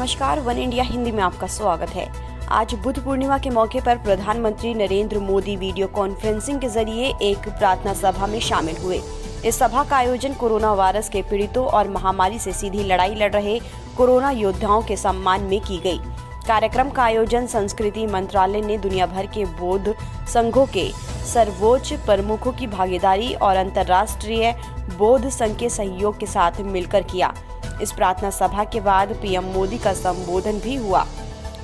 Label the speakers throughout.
Speaker 1: नमस्कार, one India Hindi में आपका स्वागत है। आज बुद्ध पूर्णिमा के मौके पर प्रधानमंत्री नरेंद्र मोदी वीडियो कॉन्फ्रेंसिंग के जरिए एक प्रार्थना सभा में शामिल हुए। इस सभा का आयोजन कोरोना वायरस के पीड़ितों और महामारी से सीधी लड़ाई लड़ रहे कोरोना योद्धाओं के सम्मान में की गई। कार्यक्रम का आयोजन संस्कृति मंत्रालय ने दुनिया भर के बौद्ध संघों के सर्वोच्च प्रमुखों की भागीदारी और अंतर्राष्ट्रीय बौद्ध संघ के सहयोग के साथ मिलकर किया। इस प्रार्थना सभा के बाद पीएम मोदी का संबोधन भी हुआ।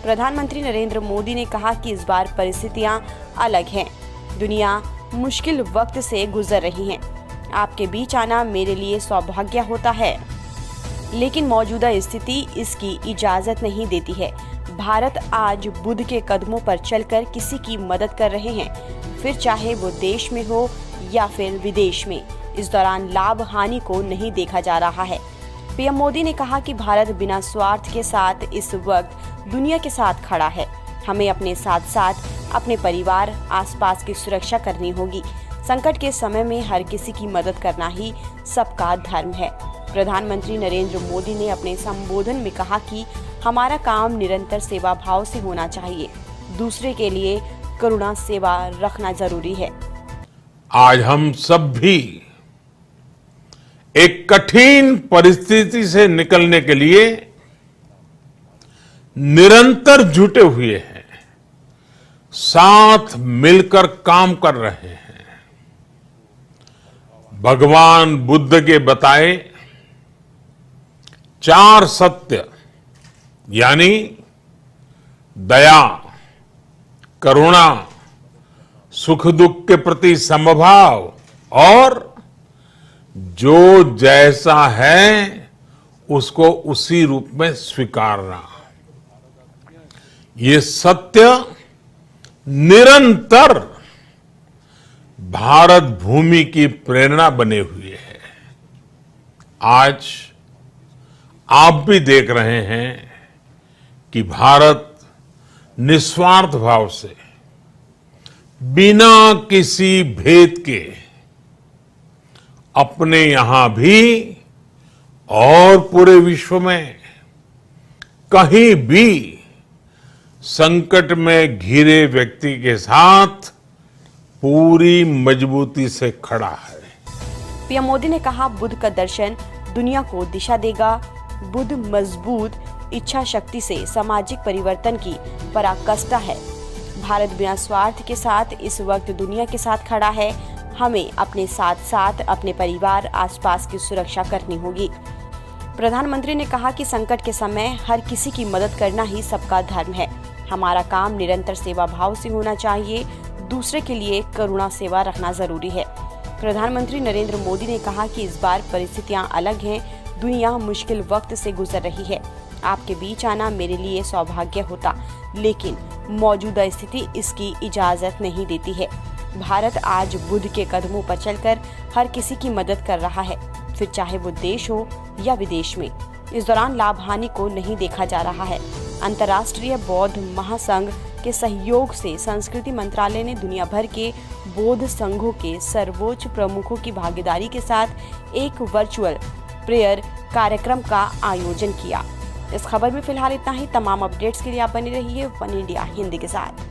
Speaker 1: प्रधानमंत्री नरेंद्र मोदी ने कहा कि इस बार परिस्थितियां अलग हैं। दुनिया मुश्किल वक्त से गुजर रही है। आपके बीच आना मेरे लिए सौभाग्य होता है, लेकिन मौजूदा स्थिति इसकी इजाजत नहीं देती है। भारत आज बुद्ध के कदमों पर चलकर किसी की मदद कर रहे हैं, फिर चाहे वो देश में हो या फिर विदेश में। इस दौरान लाभ हानि को नहीं देखा जा रहा है। पीएम मोदी ने कहा कि भारत बिना स्वार्थ के साथ इस वक्त दुनिया के साथ खड़ा है। हमें अपने साथ साथ अपने परिवार, आसपास की सुरक्षा करनी होगी। संकट के समय में हर किसी की मदद करना ही सबका धर्म है। प्रधानमंत्री नरेंद्र मोदी ने अपने संबोधन में कहा कि हमारा काम निरंतर सेवा भाव से होना चाहिए। दूसरे के लिए करुणा सेवा रखना जरूरी है।
Speaker 2: आज हम सब भी एक कठिन परिस्थिति से निकलने के लिए निरंतर जुटे हुए हैं, साथ मिलकर काम कर रहे हैं। भगवान बुद्ध के बताए 4 सत्य यानी दया, करुणा, सुख दुख के प्रति समभाव और जो जैसा है उसको उसी रूप में स्वीकारना, ये सत्य निरंतर भारत भूमि की प्रेरणा बने हुए है। आज आप भी देख रहे हैं कि भारत निस्वार्थ भाव से बिना किसी भेद के अपने यहां भी और पूरे विश्व में कहीं भी संकट में घिरे व्यक्ति के साथ पूरी मजबूती से खड़ा है।
Speaker 1: पीएम मोदी ने कहा, बुद्ध का दर्शन दुनिया को दिशा देगा। बुद्ध मजबूत इच्छा शक्ति से सामाजिक परिवर्तन की पराकाष्ठा है। भारत बिना स्वार्थ के साथ इस वक्त दुनिया के साथ खड़ा है। हमें अपने साथ साथ अपने परिवार, आसपास की सुरक्षा करनी होगी। प्रधानमंत्री ने कहा कि संकट के समय हर किसी की मदद करना ही सबका धर्म है। हमारा काम निरंतर सेवा भाव से होना चाहिए। दूसरे के लिए करुणा सेवा रखना जरूरी है। प्रधानमंत्री नरेंद्र मोदी ने कहा कि इस बार परिस्थितियां अलग हैं। दुनिया मुश्किल वक्त से गुजर रही है। आपके बीच आना मेरे लिए सौभाग्य होता, लेकिन मौजूदा स्थिति इसकी इजाजत नहीं देती है। भारत आज बुद्ध के कदमों पर चलकर हर किसी की मदद कर रहा है, फिर चाहे वो देश हो या विदेश में। इस दौरान लाभ हानि को नहीं देखा जा रहा है। अंतर्राष्ट्रीय बौद्ध महासंघ के सहयोग से संस्कृति मंत्रालय ने दुनिया भर के बौद्ध संघों के सर्वोच्च प्रमुखों की भागीदारी के साथ एक वर्चुअल प्रेयर कार्यक्रम का आयोजन किया। इस खबर में फिलहाल इतना ही। तमाम अपडेट्स के लिए आप बने रहिए वन इंडिया हिंदी के साथ।